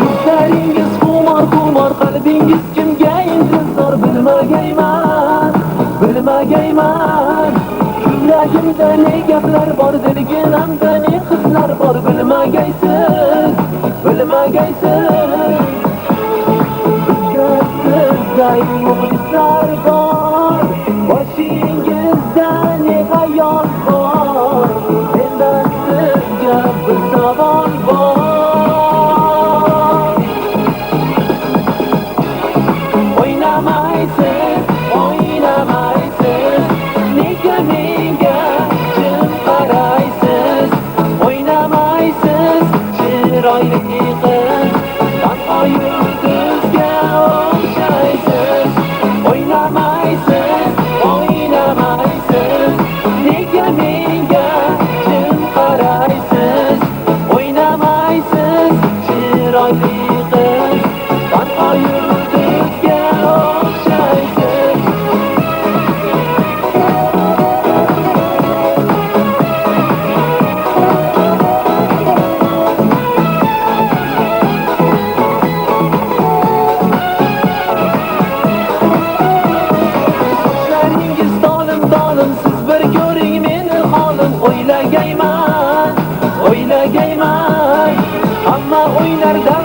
Ko'zlaringiz xumor qalbingiz kimga intizor bilmagayman Yuragimda ne gaplar bor, dilginamda ne qizlar bor bilmagaysiz Bizga sizday muxlislar bor, boshingizda ne xayol bor, mendan sizga bir savol bor. O'ynamaysiz, nega menga jim qaraysiz? O'ynamaysiz, chiroyli qiz, tanho yulduzga o'xshaysiz. O'ynamaysiz, nega menga jim qaraysiz? O'ynamaysiz, chiroyli qiz, tanho yulduzga o'xshaysiz. Siz bir ko'ring meni holim, o'ylagayman Hamma o'ylarda